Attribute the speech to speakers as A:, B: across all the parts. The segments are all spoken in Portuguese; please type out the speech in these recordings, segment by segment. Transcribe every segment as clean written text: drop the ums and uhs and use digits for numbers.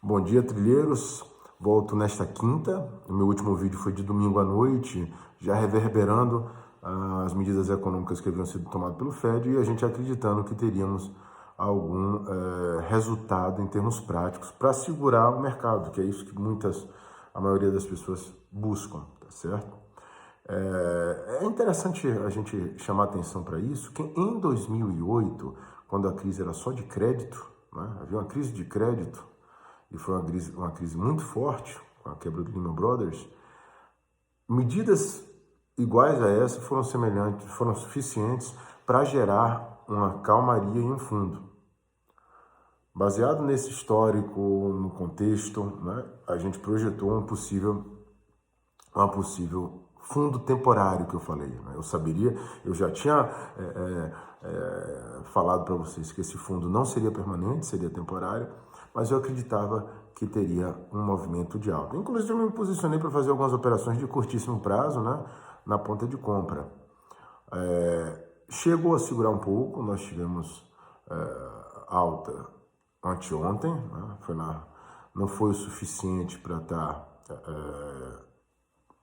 A: Bom dia, trilheiros. Volto nesta quinta. O meu último vídeo foi de domingo à noite, já reverberando as medidas econômicas que haviam sido tomadas pelo Fed e a gente acreditando que teríamos algum resultado em termos práticos para segurar o mercado, que é isso que a maioria das pessoas buscam, tá certo? É interessante a gente chamar atenção para isso, que em 2008, quando a crise era só de crédito, né, havia uma crise de crédito, e foi uma crise muito forte, com a quebra do Lehman Brothers, medidas iguais a essa foram suficientes para gerar uma calmaria em um fundo. Baseado nesse histórico, no contexto, né, a gente projetou uma possível fundo temporário que eu falei. Né? Eu já tinha falado para vocês que esse fundo não seria permanente, seria temporário, mas eu acreditava que teria um movimento de alta. Inclusive, eu me posicionei para fazer algumas operações de curtíssimo prazo, né, na ponta de compra. Chegou a segurar um pouco, nós tivemos alta anteontem, né, não foi o suficiente para estar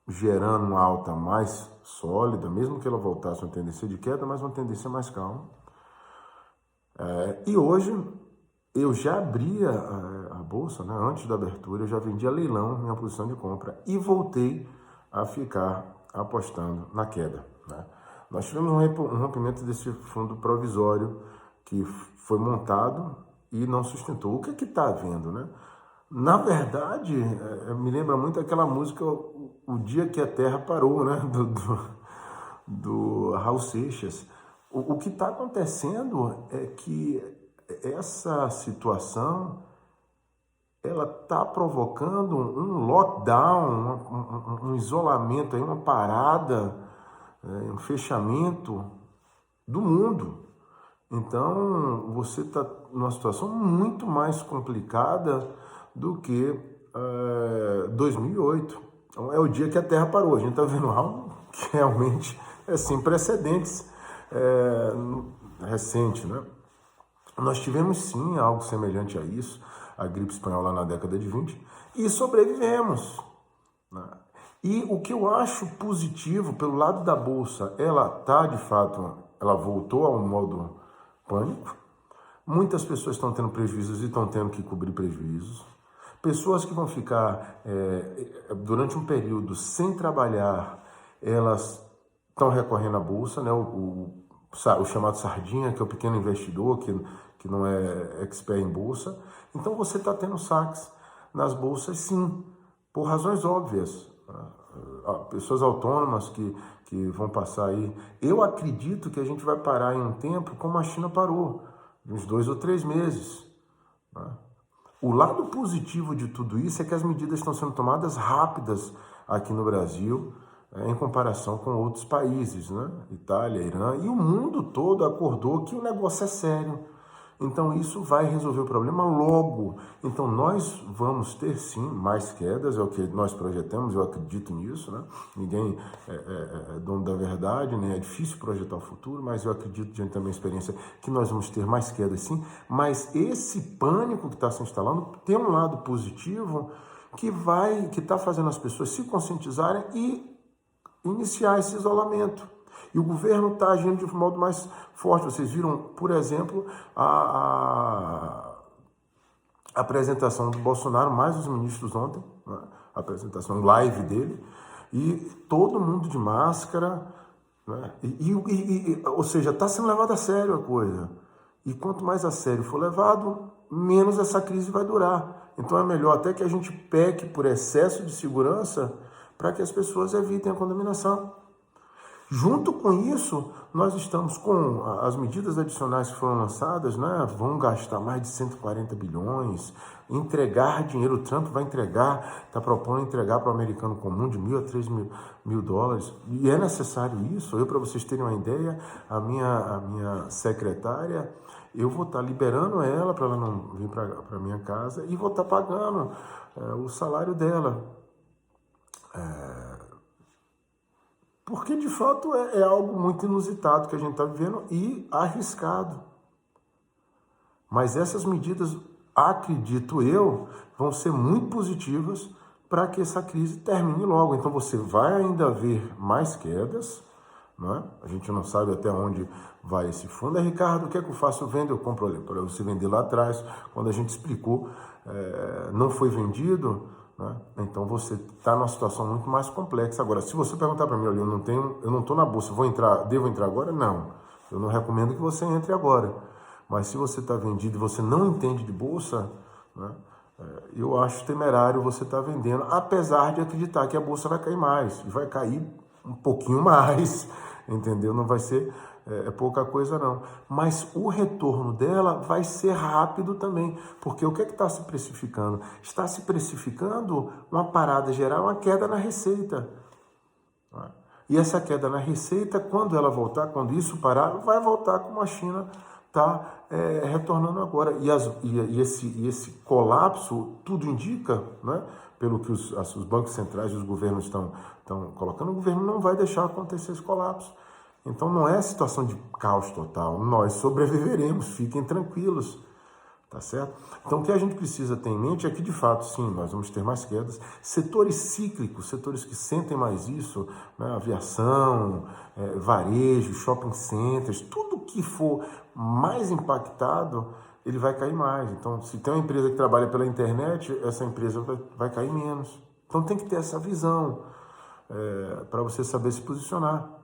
A: gerando uma alta mais sólida, mesmo que ela voltasse uma tendência de queda, mas uma tendência mais calma. E hoje eu já abria a bolsa, né, antes da abertura, eu já vendia leilão minha posição de compra e voltei a ficar apostando na queda. Né? Nós tivemos um rompimento desse fundo provisório que foi montado e não sustentou. O que é que está havendo, né? Na verdade, me lembra muito aquela música O Dia que a Terra Parou, né? Do Raul Seixas. O que está acontecendo é que essa situação ela está provocando um lockdown, um isolamento, uma parada, um fechamento do mundo. Então, você está numa situação muito mais complicada do que 2008. Então, é o dia que a Terra parou. A gente está vendo algo que realmente é sem precedentes recente, né? Nós tivemos sim algo semelhante a isso, a gripe espanhola na década de 20, e sobrevivemos. Né? E o que eu acho positivo pelo lado da Bolsa, ela voltou ao modo pânico. Muitas pessoas estão tendo prejuízos e estão tendo que cobrir prejuízos. Pessoas que vão ficar durante um período sem trabalhar, elas estão recorrendo à Bolsa, né? O chamado sardinha, que é o pequeno investidor, que não é expert em Bolsa. Então você está tendo saques nas bolsas, sim, por razões óbvias. Pessoas autônomas que vão passar aí. Eu acredito que a gente vai parar em um tempo como a China parou, uns 2 ou 3 meses. Né? O lado positivo de tudo isso é que as medidas estão sendo tomadas rápidas aqui no Brasil, em comparação com outros países, né? Itália, Irã, e o mundo todo acordou que o negócio é sério. Então isso vai resolver o problema logo. Então nós vamos ter sim mais quedas, é o que nós projetamos, eu acredito nisso, né? Ninguém é dono da verdade, né? É difícil projetar o futuro, mas eu acredito, diante da minha experiência, que nós vamos ter mais quedas sim. Mas esse pânico que está se instalando tem um lado positivo que está fazendo as pessoas se conscientizarem e iniciar esse isolamento. E o governo está agindo de um modo mais forte. Vocês viram, por exemplo, a apresentação do Bolsonaro, mais os ministros ontem, né? A apresentação live dele, e todo mundo de máscara, né? Ou seja, está sendo levado a sério a coisa. E quanto mais a sério for levado, menos essa crise vai durar. Então é melhor até que a gente peque por excesso de segurança para que as pessoas evitem a contaminação. Junto com isso, nós estamos com as medidas adicionais que foram lançadas, né? Vão gastar mais de 140 bilhões, entregar dinheiro, o Trump vai entregar, está propondo entregar para o americano comum de 1.000 a 3.000 dólares, e é necessário isso. Para vocês terem uma ideia, a minha secretária, eu vou estar liberando ela para ela não vir para a minha casa e vou estar pagando o salário dela. Porque, de fato, é algo muito inusitado que a gente está vivendo e arriscado. Mas essas medidas acredito eu, vão ser muito positivas para que essa crise termine logo. Então você vai ainda ver mais quedas, não é? A gente não sabe até onde vai esse fundo. Ricardo, o que é que eu faço? Eu vendo, eu compro ali, para você vender lá atrás, quando a gente explicou, não foi vendido, né? Então você está numa situação muito mais complexa. Agora, se você perguntar para mim, olha, eu não estou na bolsa, devo entrar agora? Não, eu não recomendo que você entre agora. Mas se você está vendido e você não entende de bolsa, né, eu acho temerário você estar vendendo, apesar de acreditar que a bolsa vai cair mais, e vai cair um pouquinho mais, entendeu? Não vai ser pouca coisa não. Mas o retorno dela vai ser rápido também, porque o que é que está se precificando? Está se precificando uma parada geral, uma queda na receita. E essa queda na receita, quando ela voltar, quando isso parar, vai voltar como a China está retornando agora. E esse colapso, tudo indica, né, pelo que os bancos centrais e os governos estão colocando, o governo não vai deixar acontecer esse colapso. Então não é situação de caos total, nós sobreviveremos, fiquem tranquilos. Tá certo? Então, o que a gente precisa ter em mente é que, de fato, sim, nós vamos ter mais quedas. Setores cíclicos, setores que sentem mais isso, né? Aviação, varejo, shopping centers, tudo que for mais impactado, ele vai cair mais. Então, se tem uma empresa que trabalha pela internet, essa empresa vai cair menos. Então, tem que ter essa visão para você saber se posicionar.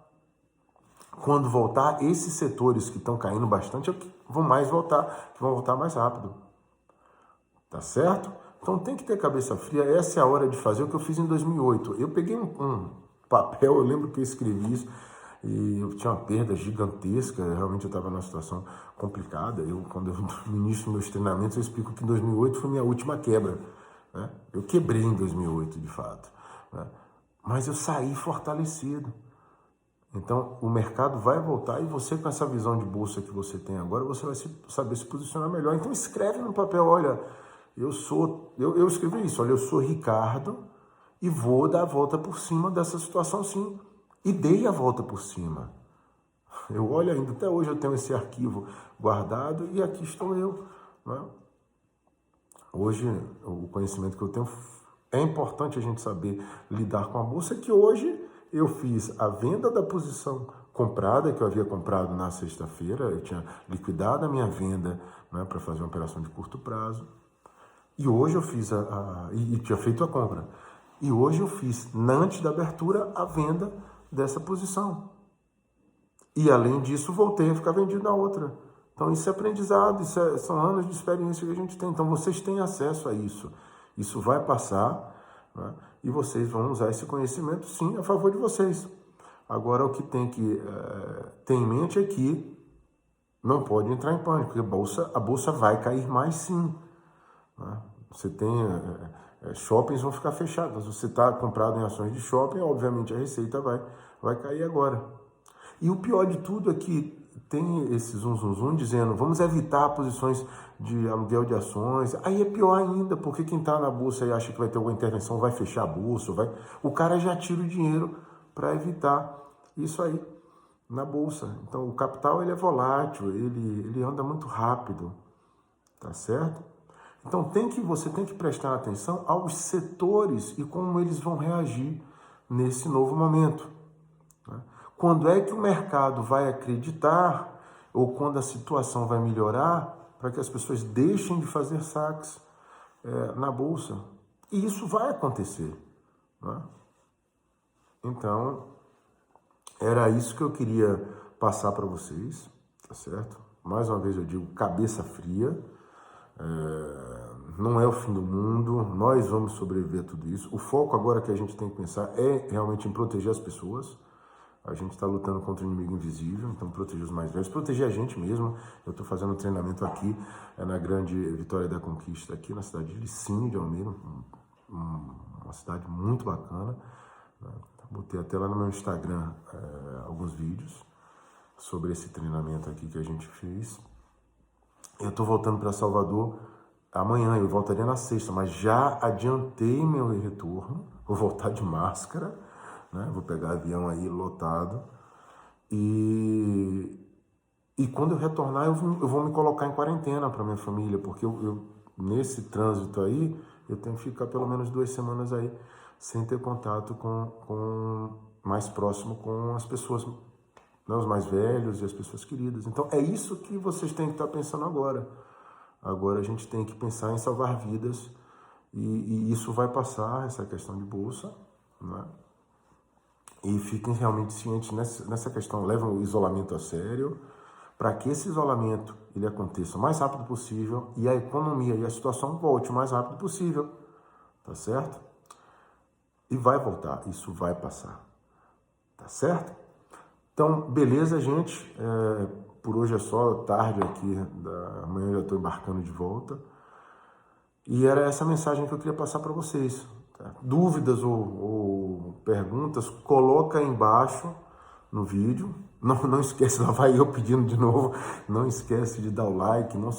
A: Quando voltar, esses setores que estão caindo bastante vão voltar mais rápido. Tá certo? Então tem que ter cabeça fria. Essa é a hora de fazer o que eu fiz em 2008. Eu peguei um papel, eu lembro que eu escrevi isso, e eu tinha uma perda gigantesca, realmente eu estava numa situação complicada. No início dos meus treinamentos, eu explico que em 2008 foi minha última quebra, né? Eu quebrei em 2008, de fato, né? Mas eu saí fortalecido. Então, o mercado vai voltar e você, com essa visão de bolsa que você tem agora, você vai saber se posicionar melhor. Então, escreve no papel, olha, eu escrevi isso, olha, eu sou Ricardo e vou dar a volta por cima dessa situação sim. E dei a volta por cima. Eu olho ainda, até hoje eu tenho esse arquivo guardado e aqui estou eu, né? Hoje, o conhecimento que eu tenho, é importante a gente saber lidar com a bolsa, que hoje eu fiz a venda da posição comprada, que eu havia comprado na sexta-feira, eu tinha liquidado a minha venda, né, para fazer uma operação de curto prazo, e hoje eu fiz e tinha feito a compra. E hoje eu fiz, antes da abertura, a venda dessa posição. E além disso, voltei a ficar vendido na outra. Então isso é aprendizado, são anos de experiência que a gente tem. Então vocês têm acesso a isso. Isso vai passar, né? E vocês vão usar esse conhecimento, sim, a favor de vocês. Agora, o que tem que ter em mente é que não pode entrar em pânico, porque a bolsa vai cair mais, sim, né? Você tem shoppings vão ficar fechados. Você está comprado em ações de shopping, obviamente a receita vai cair agora. E o pior de tudo é que tem esse zum dizendo, vamos evitar posições de aluguel de ações. Aí é pior ainda, porque quem está na bolsa e acha que vai ter alguma intervenção, vai fechar a bolsa, o cara já tira o dinheiro para evitar isso aí na bolsa. Então o capital ele é volátil, ele anda muito rápido, tá certo? Então você tem que prestar atenção aos setores e como eles vão reagir nesse novo momento, né? Quando é que o mercado vai acreditar ou quando a situação vai melhorar para que as pessoas deixem de fazer saques na bolsa? E isso vai acontecer, né? Então, era isso que eu queria passar para vocês, tá certo? Mais uma vez eu digo, cabeça fria, não é o fim do mundo, nós vamos sobreviver a tudo isso. O foco agora que a gente tem que pensar é realmente em proteger as pessoas. A gente está lutando contra o inimigo invisível, então proteger os mais velhos, proteger a gente mesmo. Eu estou fazendo um treinamento aqui na Grande Vitória da Conquista, aqui na cidade de Licínio de Almeida, uma cidade muito bacana, né? Botei até lá no meu Instagram alguns vídeos sobre esse treinamento aqui que a gente fez. Eu estou voltando para Salvador amanhã, eu voltaria na sexta, mas já adiantei meu retorno, vou voltar de máscara, né? Vou pegar avião aí lotado e quando eu retornar eu vou me colocar em quarentena para minha família, porque eu nesse trânsito aí, eu tenho que ficar pelo menos 2 semanas aí sem ter contato com mais próximo com as pessoas, né, os mais velhos e as pessoas queridas. Então é isso que vocês têm que estar pensando agora. Agora a gente tem que pensar em salvar vidas e isso vai passar, essa questão de bolsa, né? E fiquem realmente cientes nessa questão, levem o isolamento a sério, para que esse isolamento ele aconteça o mais rápido possível e a economia e a situação volte o mais rápido possível, tá certo? E vai voltar, isso vai passar, tá certo? Então, beleza, gente, por hoje é só, tarde aqui, amanhã eu já estou embarcando de volta. E era essa mensagem que eu queria passar para vocês. Tá? Dúvidas ou perguntas, coloca aí embaixo no vídeo. Não esquece, lá vai eu pedindo de novo, não esquece de dar o like, não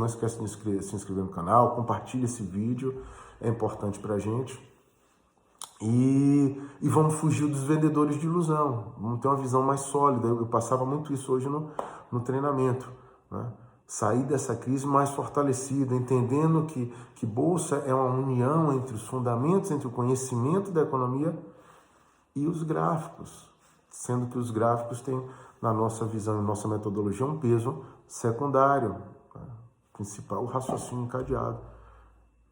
A: esquece de se inscrever no canal, compartilha esse vídeo, é importante para a gente. E vamos fugir dos vendedores de ilusão, vamos ter uma visão mais sólida. Eu passava muito isso hoje no treinamento, né? Sair dessa crise mais fortalecida, entendendo que bolsa é uma união entre os fundamentos, entre o conhecimento da economia e os gráficos, sendo que os gráficos têm, na nossa visão e nossa metodologia, um peso secundário, né? Principal, o raciocínio encadeado.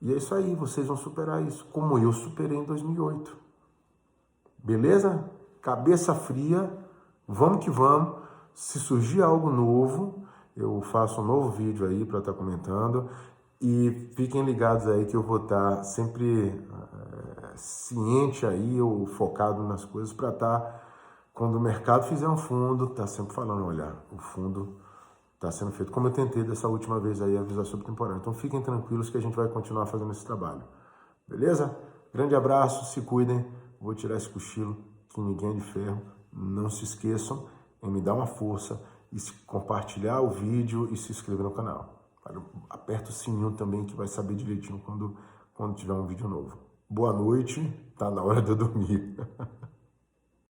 A: E é isso aí, vocês vão superar isso, como eu superei em 2008. Beleza? Cabeça fria, vamos que vamos. Se surgir algo novo, eu faço um novo vídeo aí para estar comentando. E fiquem ligados aí que eu vou estar sempre ciente aí, ou focado nas coisas para estar, quando o mercado fizer um fundo, tá sempre falando, olha, o fundo está sendo feito, como eu tentei dessa última vez aí avisar sobre temporário. Então fiquem tranquilos que a gente vai continuar fazendo esse trabalho. Beleza? Grande abraço, se cuidem. Vou tirar esse cochilo, que ninguém é de ferro. Não se esqueçam em me dar uma força e compartilhar o vídeo e se inscrever no canal. Aperta o sininho também que vai saber direitinho quando tiver um vídeo novo. Boa noite, tá na hora de eu dormir.